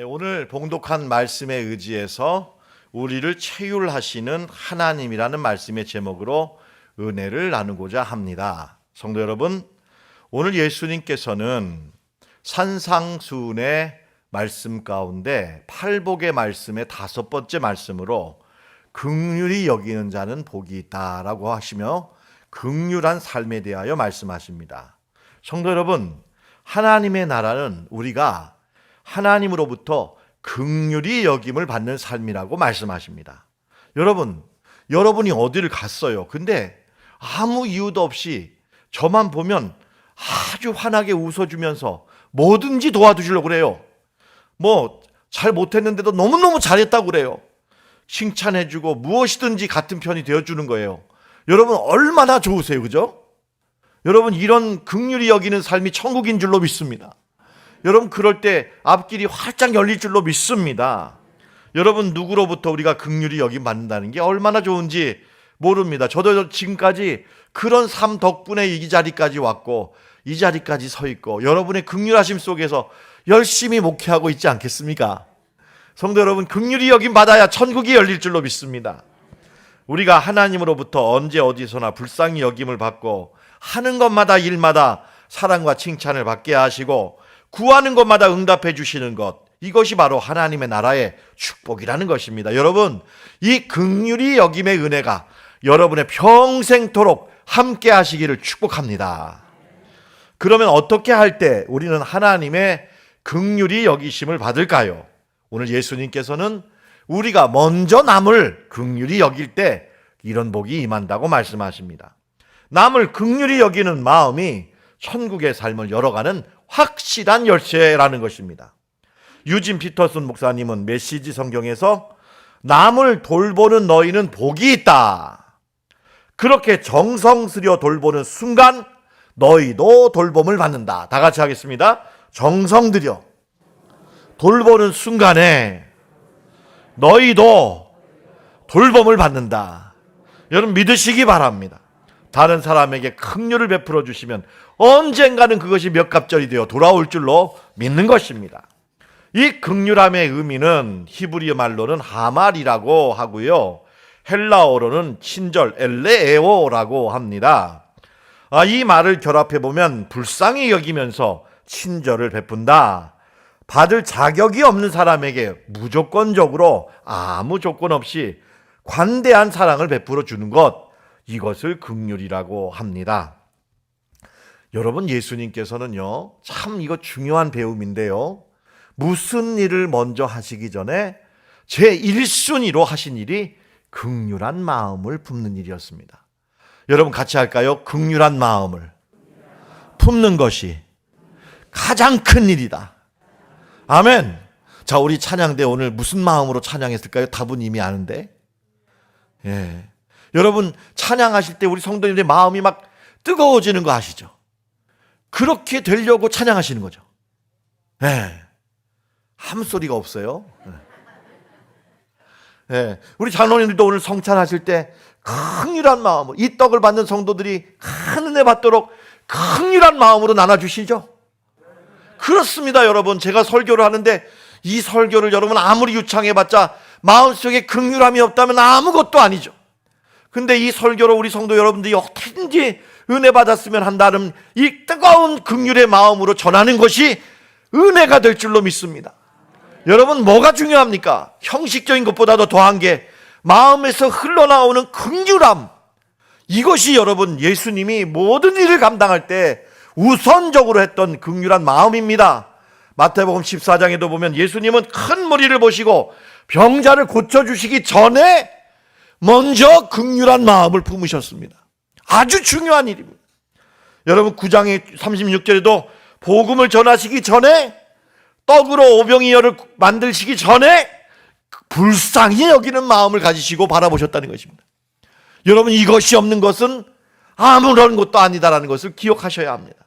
오늘 봉독한 말씀에 의지해서 우리를 체휼하시는 하나님이라는 말씀의 제목으로 은혜를 나누고자 합니다. 성도 여러분, 오늘 예수님께서는 산상수훈의 말씀 가운데 팔복의 말씀의 5번째 말씀으로 긍휼히 여기는 자는 복이 있다라고 하시며 긍휼한 삶에 대하여 말씀하십니다. 성도 여러분, 하나님의 나라는 우리가 하나님으로부터 긍휼히 여김을 받는 삶이라고 말씀하십니다. 여러분이 어디를 갔어요? 근데 아무 이유도 없이 저만 보면 아주 환하게 웃어주면서 뭐든지 도와주시려고 그래요. 잘 못했는데도 너무너무 잘했다고 그래요. 칭찬해주고 무엇이든지 같은 편이 되어주는 거예요. 여러분 얼마나 좋으세요, 그죠? 여러분 이런 긍휼히 여기는 삶이 천국인 줄로 믿습니다. 여러분 그럴 때 앞길이 활짝 열릴 줄로 믿습니다. 여러분 누구로부터 우리가 긍휼히 여김 받는다는 게 얼마나 좋은지 모릅니다. 저도 지금까지 그런 삶 덕분에 이 자리까지 왔고 이 자리까지 서 있고 여러분의 긍휼하심 속에서 열심히 목회하고 있지 않겠습니까? 성도 여러분, 긍휼히 여김 받아야 천국이 열릴 줄로 믿습니다. 우리가 하나님으로부터 언제 어디서나 불쌍히 여김을 받고 하는 것마다 일마다 사랑과 칭찬을 받게 하시고 구하는 것마다 응답해 주시는 것, 이것이 바로 하나님의 나라의 축복이라는 것입니다. 여러분, 이 긍휼히 여김의 은혜가 여러분의 평생토록 함께 하시기를 축복합니다. 그러면 어떻게 할 때 우리는 하나님의 긍휼히 여기심을 받을까요? 오늘 예수님께서는 우리가 먼저 남을 긍휼히 여길 때 이런 복이 임한다고 말씀하십니다. 남을 긍휼히 여기는 마음이 천국의 삶을 열어가는 확실한 열쇠라는 것입니다. 유진 피터슨 목사님은 메시지 성경에서 남을 돌보는 너희는 복이 있다. 그렇게 정성 들여 돌보는 순간 너희도 돌봄을 받는다. 다 같이 하겠습니다. 정성 들여 돌보는 순간에 너희도 돌봄을 받는다. 여러분 믿으시기 바랍니다. 다른 사람에게 긍휼을 베풀어 주시면 언젠가는 그것이 몇 갑절이 되어 돌아올 줄로 믿는 것입니다. 이 긍휼함의 의미는 히브리 말로는 하말이라고 하고요, 헬라어로는 친절 엘레에오라고 합니다. 이 말을 결합해 보면 불쌍히 여기면서 친절을 베푼다, 받을 자격이 없는 사람에게 무조건적으로 아무 조건 없이 관대한 사랑을 베풀어 주는 것, 이것을 긍휼이라고 합니다. 여러분 예수님께서는요, 참 이거 중요한 배움인데요, 무슨 일을 먼저 하시기 전에 제1순위로 하신 일이 긍휼한 마음을 품는 일이었습니다. 여러분 같이 할까요? 긍휼한 마음을 품는 것이 가장 큰 일이다. 아멘. 자, 우리 찬양대 오늘 무슨 마음으로 찬양했을까요? 답은 이미 아는데. 여러분 찬양하실 때 우리 성도님들의 마음이 막 뜨거워지는 거 아시죠? 그렇게 되려고 찬양하시는 거죠. 아무 소리가 없어요. 우리 장로님들도 오늘 성찬하실 때 긍휼한 마음으로, 이 떡을 받는 성도들이 큰 은혜 받도록 긍휼한 마음으로 나눠주시죠. 그렇습니다. 여러분 제가 설교를 하는데 이 설교를 여러분 아무리 유창해봤자 마음속에 긍휼함이 없다면 아무것도 아니죠. 근데 이 설교로 우리 성도 여러분들이 어떻게든지 은혜 받았으면 한다는 이 뜨거운 긍휼의 마음으로 전하는 것이 은혜가 될 줄로 믿습니다. 여러분 뭐가 중요합니까? 형식적인 것보다도 더한 게 마음에서 흘러나오는 긍휼함, 이것이 여러분 예수님이 모든 일을 감당할 때 우선적으로 했던 긍휼한 마음입니다. 마태복음 14장에도 보면 예수님은 큰 무리를 보시고 병자를 고쳐주시기 전에 먼저 긍휼한 마음을 품으셨습니다. 아주 중요한 일입니다. 여러분 9장의 36절에도 복음을 전하시기 전에, 떡으로 오병이어를 만드시기 전에 불쌍히 여기는 마음을 가지시고 바라보셨다는 것입니다. 여러분 이것이 없는 것은 아무런 것도 아니다라는 것을 기억하셔야 합니다.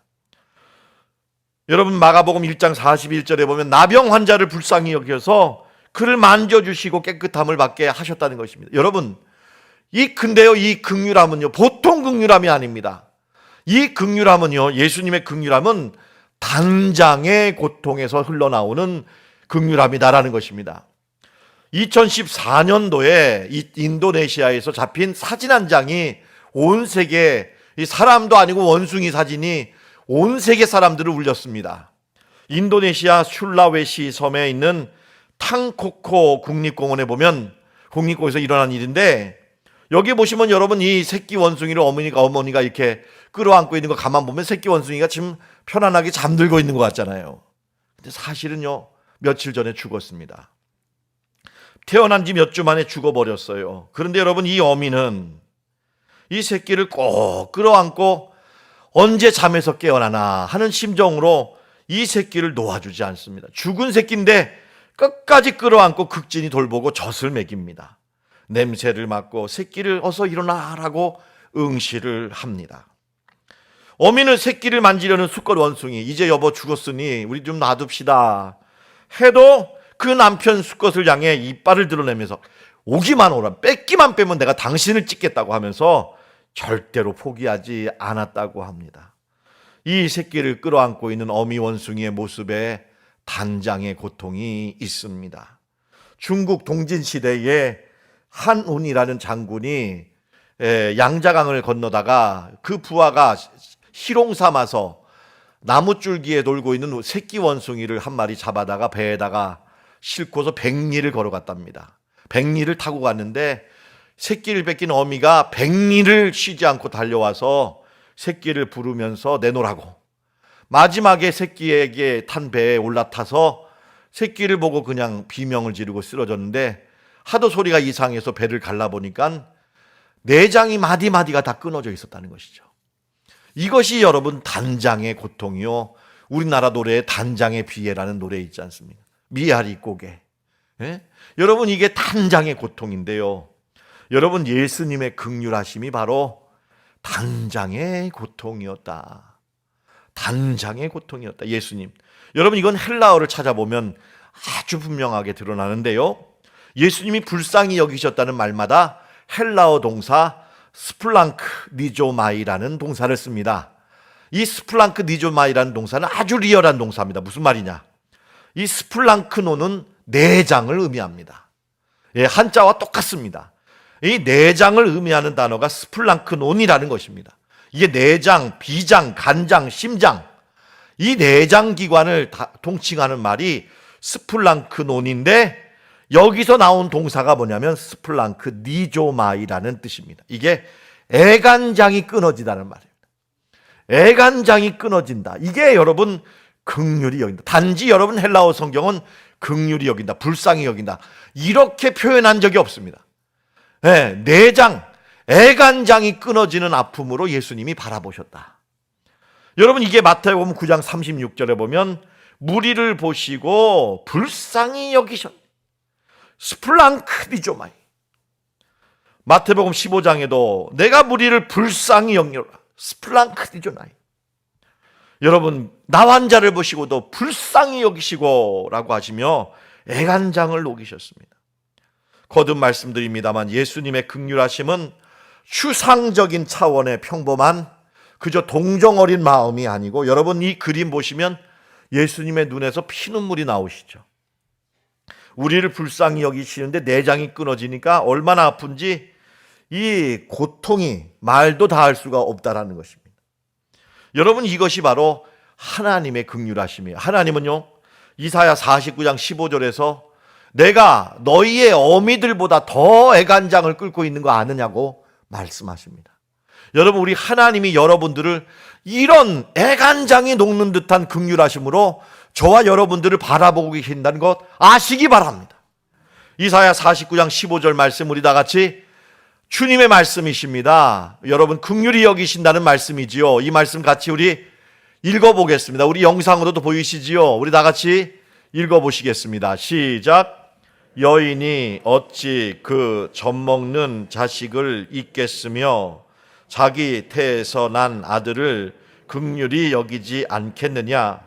여러분 마가복음 1장 41절에 보면 나병 환자를 불쌍히 여겨서 그를 만져주시고 깨끗함을 받게 하셨다는 것입니다. 여러분 근데요 이 긍휼함은요 보통 긍휼함이 아닙니다. 이 긍휼함은요, 예수님의 긍휼함은 단장의 고통에서 흘러나오는 긍휼함이다라는 것입니다. 2014년도에 인도네시아에서 잡힌 사진 한 장이 온 세계, 이 사람도 아니고 원숭이 사진이 온 세계 사람들을 울렸습니다. 인도네시아 술라웨시 섬에 있는 탕코코 국립공원에 보면, 국립공원에서 일어난 일인데, 여기 보시면 여러분 이 새끼 원숭이를 어머니가 이렇게 끌어안고 있는 거 가만 보면 새끼 원숭이가 지금 편안하게 잠들고 있는 것 같잖아요. 근데 사실은요, 며칠 전에 죽었습니다. 태어난 지 몇 주 만에 죽어버렸어요. 그런데 여러분, 이 어미는 이 새끼를 꼭 끌어안고 언제 잠에서 깨어나나 하는 심정으로 이 새끼를 놓아주지 않습니다. 죽은 새끼인데 끝까지 끌어안고 극진히 돌보고 젖을 먹입니다. 냄새를 맡고 새끼를 어서 일어나라고 응시를 합니다. 어미는 새끼를 만지려는 수컷 원숭이, 이제 여보 죽었으니 우리 좀 놔둡시다 해도 그 남편 수컷을 향해 이빨을 드러내면서 오기만 오라, 뺏기만 빼면 내가 당신을 찢겠다고 하면서 절대로 포기하지 않았다고 합니다. 이 새끼를 끌어안고 있는 어미 원숭이의 모습에 단장의 고통이 있습니다. 중국 동진시대에 한운이라는 장군이 양자강을 건너다가 그 부하가 희롱 삼아서 나무줄기에 놀고 있는 새끼 원숭이를 한 마리 잡아다가 배에다가 싣고서 백리를 걸어갔답니다. 백리를 타고 갔는데 새끼를 뺏긴 어미가 백리를 쉬지 않고 달려와서 새끼를 부르면서 내놓으라고, 마지막에 새끼에게 탄 배에 올라타서 새끼를 보고 그냥 비명을 지르고 쓰러졌는데, 하도 소리가 이상해서 배를 갈라보니까 내장이 마디마디가 다 끊어져 있었다는 것이죠. 이것이 여러분 단장의 고통이요, 우리나라 노래에 단장의 비애라는 노래 있지 않습니까? 미아리 고개. 여러분, 이게 단장의 고통인데요, 여러분, 예수님의 긍휼하심이 바로 단장의 고통이었다. 단장의 고통이었다. 예수님. 여러분, 이건 헬라어를 찾아보면 아주 분명하게 드러나는데요, 예수님이 불쌍히 여기셨다는 말마다 헬라어 동사 스플랑크 니조마이라는 동사를 씁니다. 이 스플랑크 니조마이라는 동사는 아주 리얼한 동사입니다. 무슨 말이냐? 이 스플랑크노는 내장을 의미합니다. 한자와 똑같습니다. 이 내장을 의미하는 단어가 스플랑크논이라는 것입니다. 이게 내장, 비장, 간장, 심장, 이 내장 기관을 통칭하는 말이 스플랑크논인데, 여기서 나온 동사가 뭐냐면 스플랑크 니조마이라는 뜻입니다. 이게 애간장이 끊어지다는 말입니다. 애간장이 끊어진다. 이게 여러분 긍휼히 여긴다. 단지 여러분 헬라어 성경은 긍휼히 여긴다, 불쌍히 여긴다, 이렇게 표현한 적이 없습니다. 내장, 애간장이 끊어지는 아픔으로 예수님이 바라보셨다. 여러분, 이게 마태복음 9장 36절에 보면 무리를 보시고 불쌍히 여기셨다. 스플랑크 니조마이. 마태복음 15장에도 내가 무리를 불쌍히 여겨라. 스플랑크 니조마이. 여러분, 나환자를 보시고도 불쌍히 여기시고 라고 하시며 애간장을 녹이셨습니다. 거듭 말씀드립니다만 예수님의 긍휼하심은 추상적인 차원의 평범한 그저 동정 어린 마음이 아니고, 여러분 이 그림 보시면 예수님의 눈에서 피눈물이 나오시죠. 우리를 불쌍히 여기시는데 내장이 끊어지니까 얼마나 아픈지 이 고통이 말도 다 할 수가 없다라는 것입니다. 여러분, 이것이 바로 하나님의 긍휼하심이에요. 하나님은요, 이사야 49장 15절에서 내가 너희의 어미들보다 더 애간장을 끓고 있는 거 아느냐고 말씀하십니다. 여러분, 우리 하나님이 여러분들을 이런 애간장이 녹는 듯한 긍휼하심으로 저와 여러분들을 바라보고 계신다는 것 아시기 바랍니다. 이사야 49장 15절 말씀 우리 다 같이 주님의 말씀이십니다. 여러분, 긍휼히 여기신다는 말씀이지요. 이 말씀 같이 우리 읽어보겠습니다. 우리 영상으로도 보이시지요. 우리 다 같이 읽어보시겠습니다. 시작. 여인이 어찌 그 젖먹는 자식을 잊겠으며 자기 태에서 난 아들을 긍휼히 여기지 않겠느냐.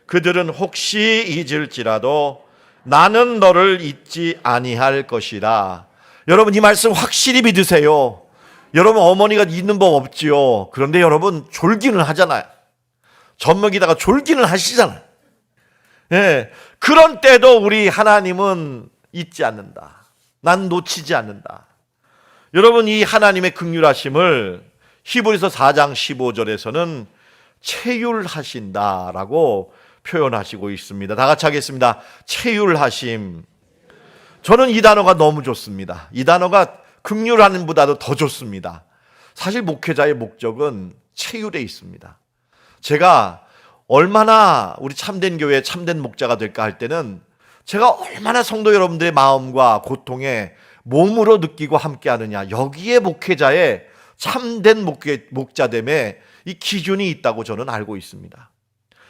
그들은 혹시 잊을지라도 나는 너를 잊지 아니할 것이라. 여러분, 이 말씀 확실히 믿으세요. 여러분, 어머니가 잊는 법 없지요. 그런데 여러분, 졸기는 하잖아요. 젖먹이다가 졸기는 하시잖아요. 예, 그런 때도 우리 하나님은 잊지 않는다. 난 놓치지 않는다. 여러분, 이 하나님의 긍휼하심을 히브리서 4장 15절에서는 체휼하신다라고 표현하시고 있습니다. 다 같이 하겠습니다. 체휼하심. 저는 이 단어가 너무 좋습니다. 이 단어가 긍휼하는보다도 더 좋습니다. 사실 목회자의 목적은 체휼에 있습니다. 제가 얼마나 우리 참된 교회 참된 목자가 될까 할 때는 제가 얼마나 성도 여러분들의 마음과 고통에 몸으로 느끼고 함께 하느냐, 여기에 목회자의 참된 목자됨에 이 기준이 있다고 저는 알고 있습니다.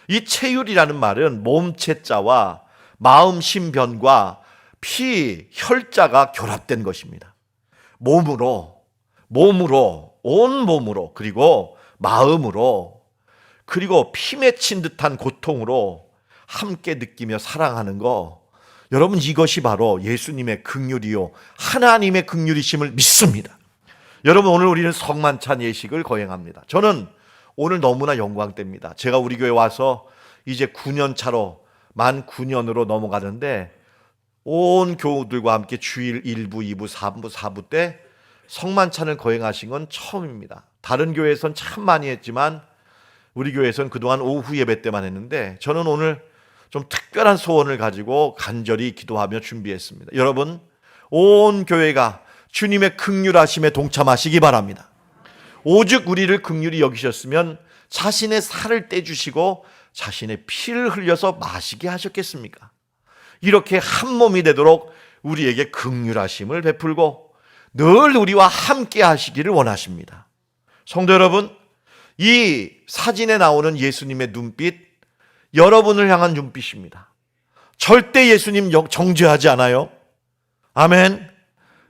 이 체휼이라는 말은 몸체자와 마음 신변과 피, 혈자가 결합된 것입니다. 몸으로, 온 몸으로, 그리고 마음으로, 그리고 피 맺힌 듯한 고통으로 함께 느끼며 사랑하는 거, 여러분, 이것이 바로 예수님의 긍휼이요 하나님의 긍휼이심을 믿습니다. 여러분, 오늘 우리는 성만찬 예식을 거행합니다. 저는 오늘 너무나 영광됩니다. 제가 우리 교회 와서 이제 9년 차로 만 9년으로 넘어가는데 온 교우들과 함께 주일 1부, 2부, 3부, 4부 때 성만찬을 거행하신 건 처음입니다. 다른 교회에선 참 많이 했지만 우리 교회에선 그동안 오후 예배 때만 했는데 저는 오늘 좀 특별한 소원을 가지고 간절히 기도하며 준비했습니다. 여러분, 온 교회가 주님의 긍휼하심에 동참하시기 바랍니다. 오직 우리를 긍휼히 여기셨으면 자신의 살을 떼주시고 자신의 피를 흘려서 마시게 하셨겠습니까? 이렇게 한 몸이 되도록 우리에게 긍휼하심을 베풀고 늘 우리와 함께 하시기를 원하십니다. 성도 여러분, 이 사진에 나오는 예수님의 눈빛, 여러분을 향한 눈빛입니다. 절대 예수님 정죄하지 않아요. 아멘.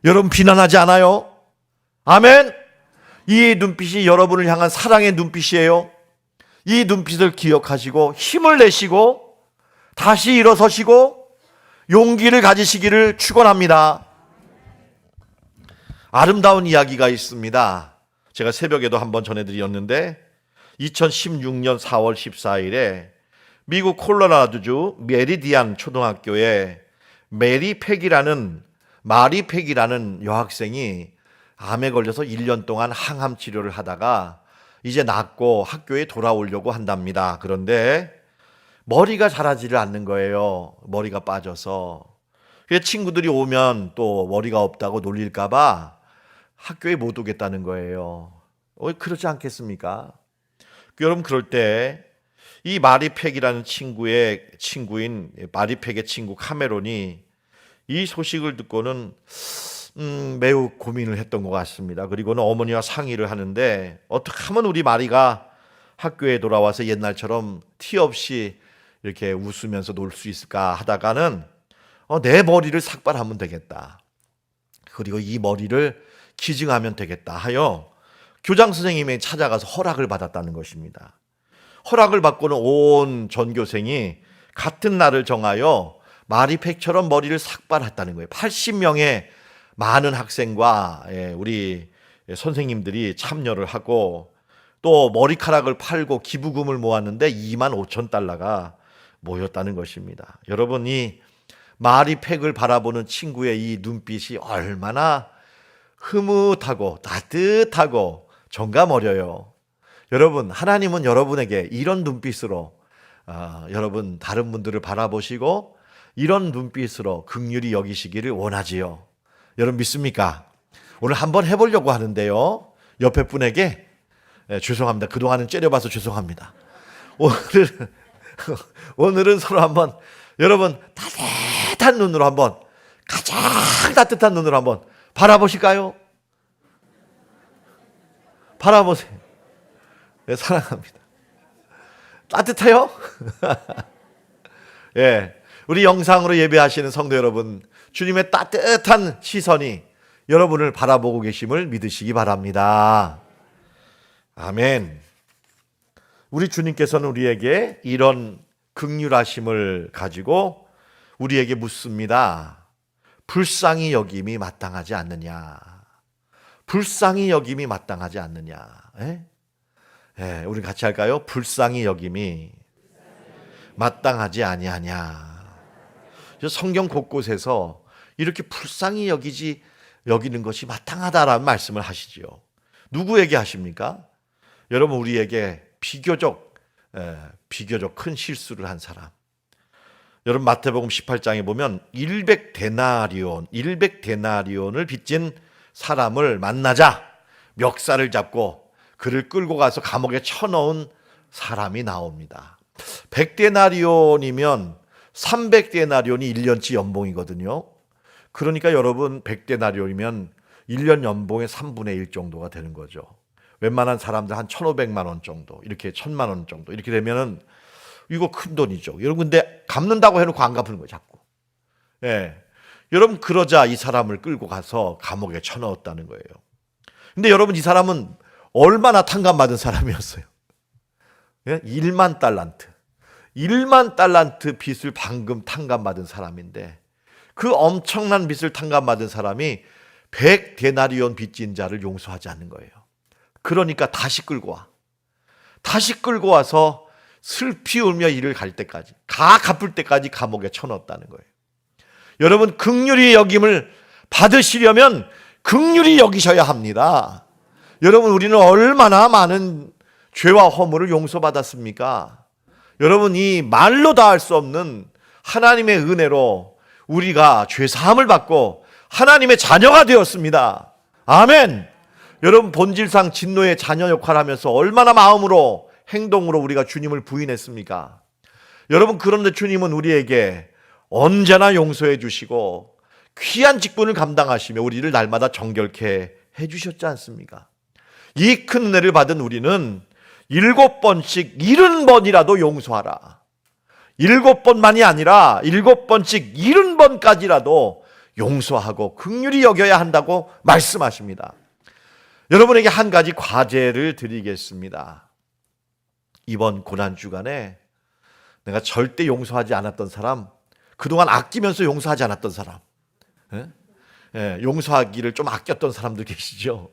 여러분 비난하지 않아요. 아멘. 이 눈빛이 여러분을 향한 사랑의 눈빛이에요. 이 눈빛을 기억하시고 힘을 내시고 다시 일어서시고 용기를 가지시기를 축원합니다. 아름다운 이야기가 있습니다. 제가 새벽에도 한번 전해드렸는데 2016년 4월 14일에 미국 콜로라도주 메리디안 초등학교에 마리 팩이라는 여학생이 암에 걸려서 1년 동안 항암 치료를 하다가 이제 낫고 학교에 돌아오려고 한답니다. 그런데 머리가 자라지를 않는 거예요. 머리가 빠져서. 그래서 친구들이 오면 또 머리가 없다고 놀릴까 봐 학교에 못 오겠다는 거예요. 그렇지 않겠습니까? 여러분, 그럴 때 이 마리 팩이라는 친구인 마리 팩의 친구 카메론이 이 소식을 듣고는 매우 고민을 했던 것 같습니다. 그리고는 어머니와 상의를 하는데 어떻게 하면 우리 마리가 학교에 돌아와서 옛날처럼 티 없이 이렇게 웃으면서 놀 수 있을까 하다가는 내 머리를 삭발하면 되겠다. 그리고 이 머리를 기증하면 되겠다 하여 교장 선생님이 찾아가서 허락을 받았다는 것입니다. 허락을 받고는 온 전교생이 같은 날을 정하여 마리팩처럼 머리를 삭발했다는 거예요. 80명의 많은 학생과 우리 선생님들이 참여를 하고 또 머리카락을 팔고 기부금을 모았는데 25,000달러가 모였다는 것입니다. 여러분, 이 마리팩을 바라보는 친구의 이 눈빛이 얼마나 흐뭇하고 따뜻하고 정감어려요. 여러분, 하나님은 여러분에게 이런 눈빛으로 여러분 다른 분들을 바라보시고 이런 눈빛으로 긍휼히 여기시기를 원하지요. 여러분 믿습니까? 오늘 한번 해보려고 하는데요. 옆에 분에게 죄송합니다. 그동안은 째려봐서 죄송합니다. 오늘은 서로 한번 여러분 따뜻한 눈으로 한번 가장 따뜻한 눈으로 한번 바라보실까요? 바라보세요. 네, 사랑합니다. 따뜻해요? 예, 우리 영상으로 예배하시는 성도 여러분, 주님의 따뜻한 시선이 여러분을 바라보고 계심을 믿으시기 바랍니다. 아멘. 우리 주님께서는 우리에게 이런 긍휼하심을 가지고 우리에게 묻습니다. 불쌍히 여김이 마땅하지 않느냐? 불쌍히 여김이 마땅하지 않느냐? 예? 예, 우리 같이 할까요? 불쌍히 여김이 마땅하지 아니하냐. 성경 곳곳에서 이렇게 불쌍히 여기는 것이 마땅하다라는 말씀을 하시지요. 누구에게 하십니까? 여러분, 우리에게 비교적 큰 실수를 한 사람. 여러분, 마태복음 18장에 보면 100데나리온을 빚진 사람을 만나자 멱살을 잡고 그를 끌고 가서 감옥에 쳐넣은 사람이 나옵니다. 100데나리온이면 300데나리온이 1년치 연봉이거든요. 그러니까 여러분, 100데나리온이면 1년 연봉의 3분의 1 정도가 되는 거죠. 웬만한 사람들 한 1,500만 원 정도, 이렇게 1,000만 원 정도 이렇게 되면은 이거 큰 돈이죠. 여러분, 근데 갚는다고 해놓고 안 갚는 거예요, 자꾸. 여러분, 그러자 이 사람을 끌고 가서 감옥에 쳐넣었다는 거예요. 근데 여러분, 이 사람은 얼마나 탕감받은 사람이었어요? 1만 달란트. 1만 달란트 빚을 방금 탕감받은 사람인데, 그 엄청난 빚을 탕감받은 사람이 100데나리온 빚진 자를 용서하지 않는 거예요. 그러니까 다시 끌고 와. 다시 끌고 와서 슬피 울며 이를 갈 때까지, 갚을 때까지 감옥에 쳐넣었다는 거예요. 여러분, 긍휼히 여김을 받으시려면 긍휼히 여기셔야 합니다. 여러분, 우리는 얼마나 많은 죄와 허물을 용서받았습니까? 여러분, 이 말로 다 할 수 없는 하나님의 은혜로 우리가 죄사함을 받고 하나님의 자녀가 되었습니다. 아멘. 여러분, 본질상 진노의 자녀 역할을 하면서 얼마나 마음으로, 행동으로 우리가 주님을 부인했습니까? 여러분, 그런데 주님은 우리에게 언제나 용서해 주시고 귀한 직분을 감당하시며 우리를 날마다 정결케 해 주셨지 않습니까? 이 큰 은혜를 받은 우리는 7번씩 70번이라도 용서하라. 7번만이 아니라 7번씩 70번까지라도 용서하고 긍휼히 여겨야 한다고 말씀하십니다. 여러분에게 한 가지 과제를 드리겠습니다. 이번 고난주간에 내가 절대 용서하지 않았던 사람, 그동안 아끼면서 용서하지 않았던 사람, 용서하기를 좀 아꼈던 사람들 계시죠?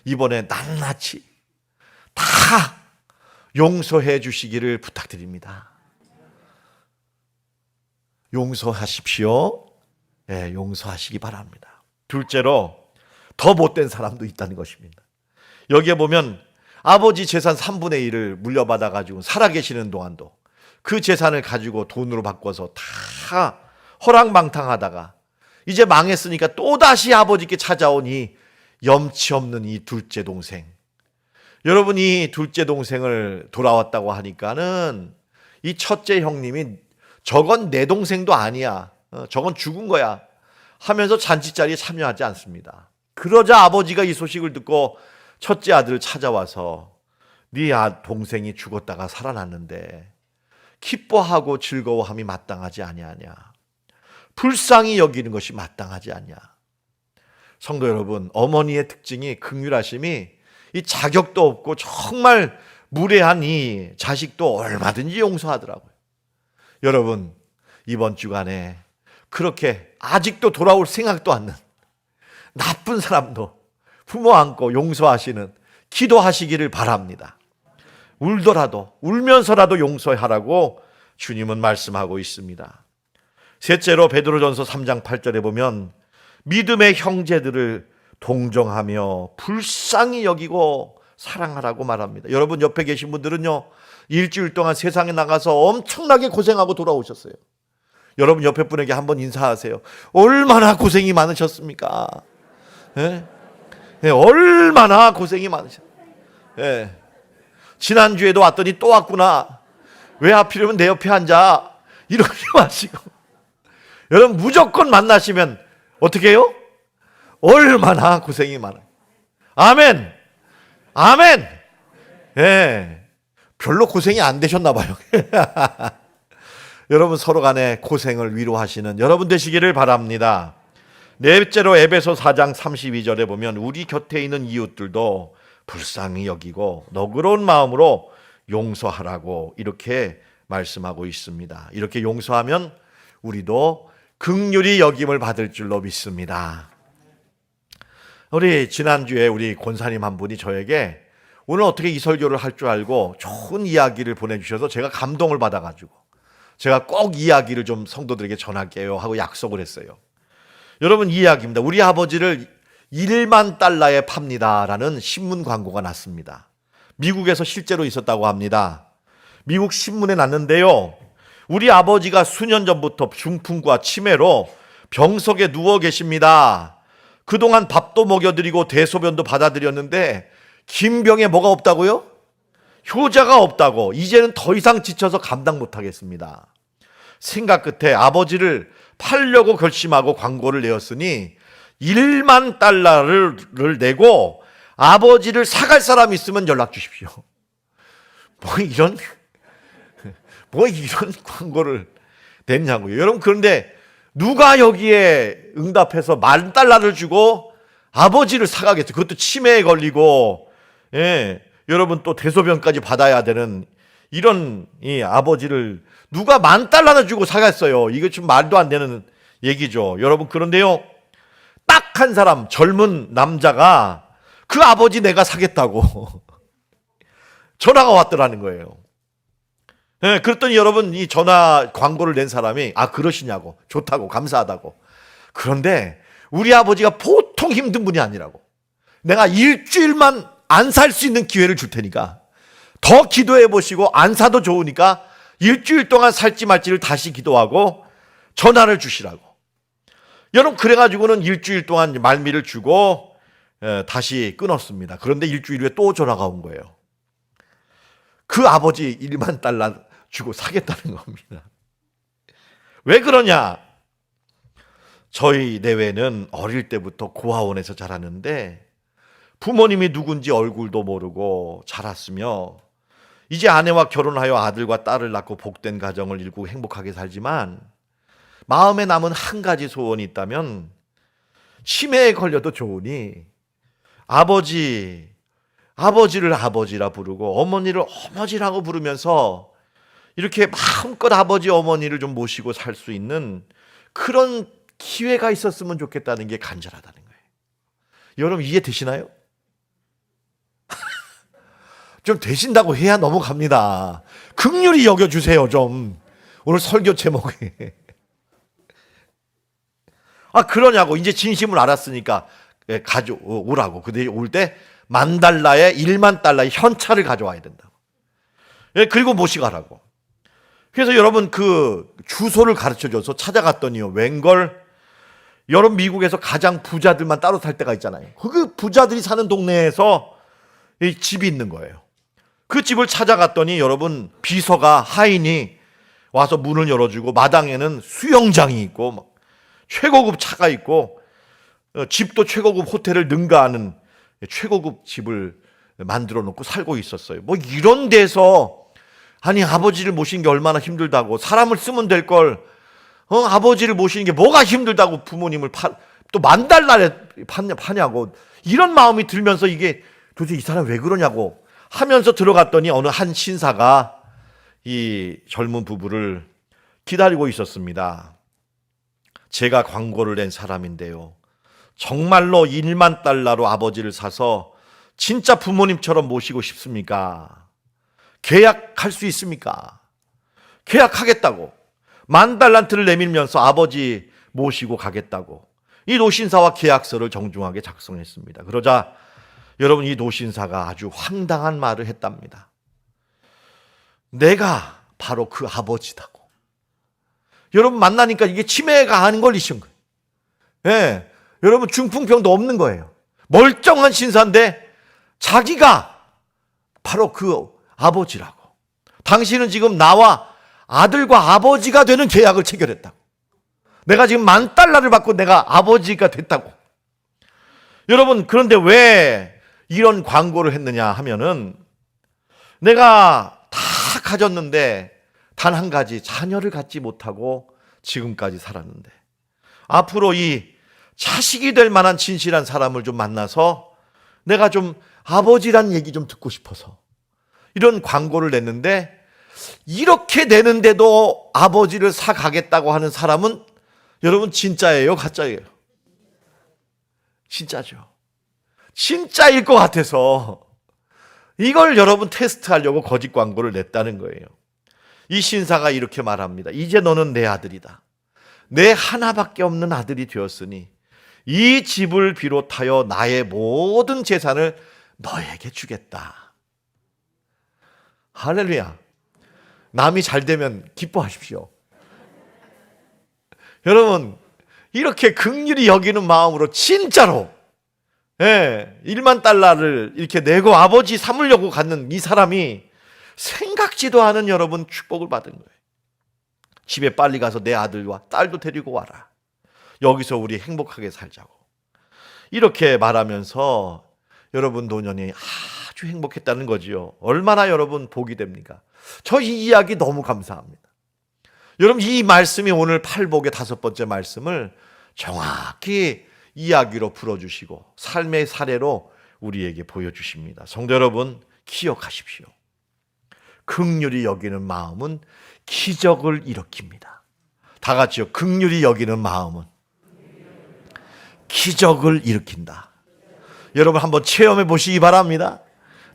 이번에 낱낱이 다 용서해 주시기를 부탁드립니다. 용서하십시오. 용서하시기 바랍니다. 둘째로, 더 못된 사람도 있다는 것입니다. 여기에 보면 아버지 재산 3분의 1을 물려받아 가지고 살아계시는 동안도 그 재산을 가지고 돈으로 바꿔서 다 허랑방탕하다가 이제 망했으니까 또다시 아버지께 찾아온 이 염치 없는 이 둘째 동생. 여러분이 둘째 동생을 돌아왔다고 하니까는 이 첫째 형님이 저건 내 동생도 아니야, 저건 죽은 거야 하면서 잔치자리에 참여하지 않습니다. 그러자 아버지가 이 소식을 듣고 첫째 아들을 찾아와서 네 동생이 죽었다가 살아났는데 기뻐하고 즐거워함이 마땅하지 아니하냐, 불쌍히 여기는 것이 마땅하지 않냐. 성도 여러분, 어머니의 특징이 긍휼하심이 이 자격도 없고 정말 무례한 이 자식도 얼마든지 용서하더라고요. 여러분, 이번 주간에 그렇게 아직도 돌아올 생각도 않는 나쁜 사람도 부모 안고 용서하시는, 기도하시기를 바랍니다. 울더라도, 울면서라도 용서하라고 주님은 말씀하고 있습니다. 셋째로, 베드로전서 3장 8절에 보면 믿음의 형제들을 동정하며 불쌍히 여기고 사랑하라고 말합니다. 여러분, 옆에 계신 분들은요, 일주일 동안 세상에 나가서 엄청나게 고생하고 돌아오셨어요. 여러분, 옆에 분에게 한번 인사하세요. 얼마나 고생이 많으셨습니까? 얼마나 고생이 많으셨어요. 지난주에도 왔더니 또 왔구나. 왜 하필이면 내 옆에 앉아? 이러지 마시고, 여러분, 무조건 만나시면 어떻게 해요? 얼마나 고생이 많아요. 아멘. 아멘. 별로 고생이 안 되셨나 봐요. 여러분, 서로 간에 고생을 위로하시는 여러분 되시기를 바랍니다. 넷째로, 에베소 4장 32절에 보면 우리 곁에 있는 이웃들도 불쌍히 여기고 너그러운 마음으로 용서하라고 이렇게 말씀하고 있습니다. 이렇게 용서하면 우리도 긍휼히 여김을 받을 줄로 믿습니다. 우리 지난주에 우리 권사님 한 분이 저에게 오늘 어떻게 이 설교를 할 줄 알고 좋은 이야기를 보내주셔서 제가 감동을 받아가지고 제가 꼭 이야기를 좀 성도들에게 전할게요 하고 약속을 했어요. 여러분, 이 이야기입니다. 우리 아버지를 1만 달러에 팝니다라는 신문 광고가 났습니다. 미국에서 실제로 있었다고 합니다. 미국 신문에 났는데요. 우리 아버지가 수년 전부터 중풍과 치매로 병석에 누워 계십니다. 그동안 밥도 먹여드리고 대소변도 받아드렸는데 김병에 뭐가 없다고요? 효자가 없다고. 이제는 더 이상 지쳐서 감당 못하겠습니다. 생각 끝에 아버지를 팔려고 결심하고 광고를 내었으니 1만 달러를 내고 아버지를 사갈 사람 있으면 연락 주십시오. 뭐 이런 광고를 냈냐고요. 여러분, 그런데 누가 여기에 응답해서 10,000달러를 주고 아버지를 사가겠어요? 그것도 치매에 걸리고, 예, 여러분 또 대소변까지 받아야 되는 이런 이 아버지를 누가 10,000달러나 주고 사겠어요? 이거 좀 말도 안 되는 얘기죠. 여러분, 그런데요, 딱 한 사람, 젊은 남자가 그 아버지 내가 사겠다고 전화가 왔더라는 거예요. 네, 그랬더니 여러분, 이 전화 광고를 낸 사람이 그러시냐고, 좋다고, 감사하다고. 그런데 우리 아버지가 보통 힘든 분이 아니라고. 내가 일주일만 안 살 수 있는 기회를 줄 테니까 더 기도해 보시고 안 사도 좋으니까 일주일 동안 살지 말지를 다시 기도하고 전화를 주시라고. 여러분, 그래가지고는 일주일 동안 말미를 주고 다시 끊었습니다. 그런데 일주일 후에 또 전화가 온 거예요. 그 아버지 1만 달러 주고 사겠다는 겁니다. 왜 그러냐? 저희 내외는 어릴 때부터 고아원에서 자랐는데 부모님이 누군지 얼굴도 모르고 자랐으며 이제 아내와 결혼하여 아들과 딸을 낳고 복된 가정을 이루고 행복하게 살지만 마음에 남은 한 가지 소원이 있다면 치매에 걸려도 좋으니 아버지를 아버지라 부르고 어머니를 어머니라고 부르면서 이렇게 마음껏 아버지 어머니를 좀 모시고 살 수 있는 그런 기회가 있었으면 좋겠다는 게 간절하다는 거예요. 여러분, 이해되시나요? 좀 되신다고 해야 넘어갑니다. 긍휼히 여겨주세요 좀. 오늘 설교 제목에 그러냐고. 이제 진심을 알았으니까 가져오라고. 근데 올 때 10,000달러에 10,000달러의 현찰을 가져와야 된다고. 그리고 모시고 가라고. 그래서 여러분, 그 주소를 가르쳐줘서 찾아갔더니요, 웬걸 여러분, 미국에서 가장 부자들만 따로 살 때가 있잖아요. 그 부자들이 사는 동네에서 이 집이 있는 거예요. 그 집을 찾아갔더니 여러분, 비서가 하인이 와서 문을 열어주고 마당에는 수영장이 있고 막 최고급 차가 있고 집도 최고급 호텔을 능가하는 최고급 집을 만들어 놓고 살고 있었어요. 뭐 이런 데서 아버지를 모시는 게 얼마나 힘들다고. 사람을 쓰면 될 걸 아버지를 모시는 게 뭐가 힘들다고 부모님을 또 10,000달러에 파냐고. 이런 마음이 들면서 이게 도대체 이 사람 왜 그러냐고 하면서 들어갔더니 어느 한 신사가 이 젊은 부부를 기다리고 있었습니다. 제가 광고를 낸 사람인데요, 정말로 1,000,000달러로 아버지를 사서 진짜 부모님처럼 모시고 싶습니까? 계약할 수 있습니까? 계약하겠다고 10,000달러를 내밀면서 아버지 모시고 가겠다고 이 노신사와 계약서를 정중하게 작성했습니다. 그러자 여러분, 이 노신사가 아주 황당한 말을 했답니다. 내가 바로 그 아버지다고. 여러분, 만나니까 이게 치매가 아닌 걸리신 거예요. 예, 여러분, 중풍병도 없는 거예요. 멀쩡한 신사인데 자기가 바로 그 아버지라고. 당신은 지금 나와 아들과 아버지가 되는 계약을 체결했다고. 내가 지금 10,000달러를 받고 내가 아버지가 됐다고. 여러분, 그런데 왜 이런 광고를 했느냐 하면은 내가 다 가졌는데 단 한 가지 자녀를 갖지 못하고 지금까지 살았는데 앞으로 이 자식이 될 만한 진실한 사람을 좀 만나서 내가 좀 아버지란 얘기 좀 듣고 싶어서 이런 광고를 냈는데, 이렇게 내는데도 아버지를 사가겠다고 하는 사람은 여러분, 진짜예요, 가짜예요? 진짜죠. 진짜일 것 같아서 이걸 여러분 테스트하려고 거짓 광고를 냈다는 거예요. 이 신사가 이렇게 말합니다. 이제 너는 내 아들이다. 내 하나밖에 없는 아들이 되었으니 이 집을 비롯하여 나의 모든 재산을 너에게 주겠다. 할렐루야. 남이 잘 되면 기뻐하십시오. 여러분, 이렇게 긍휼히 여기는 마음으로 진짜로 1만 달러를 이렇게 내고 아버지 삼으려고 갖는 이 사람이 생각지도 않은 여러분 축복을 받은 거예요. 집에 빨리 가서 내 아들과 딸도 데리고 와라. 여기서 우리 행복하게 살자고. 이렇게 말하면서 여러분 노년이 아주 행복했다는 거지요. 얼마나 여러분 복이 됩니까? 저 이 이야기 너무 감사합니다. 여러분 이 말씀이 오늘 팔복의 5번째 말씀을 정확히 이야기로 풀어주시고 삶의 사례로 우리에게 보여주십니다. 성도 여러분 기억하십시오. 긍휼히 여기는 마음은 기적을 일으킵니다. 다 같이요. 긍휼히 여기는 마음은 기적을 일으킨다. 여러분 한번 체험해 보시기 바랍니다.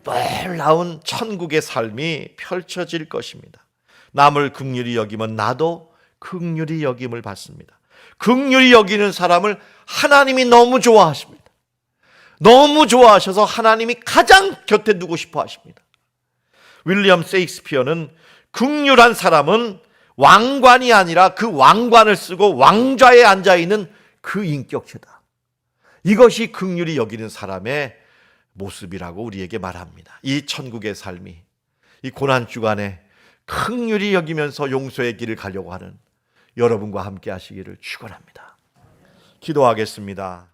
놀라운 천국의 삶이 펼쳐질 것입니다. 남을 긍휼히 여기면 나도 긍휼히 여김을 받습니다. 긍휼히 여기는 사람을 하나님이 너무 좋아하십니다. 너무 좋아하셔서 하나님이 가장 곁에 두고 싶어 하십니다. 윌리엄 셰익스피어는 긍휼한 사람은 왕관이 아니라 그 왕관을 쓰고 왕좌에 앉아있는 그 인격체다. 이것이 긍휼히 여기는 사람의 모습이라고 우리에게 말합니다. 이 천국의 삶이 이 고난주간에 긍휼히 여기면서 용서의 길을 가려고 하는 여러분과 함께 하시기를 축원합니다. 기도하겠습니다.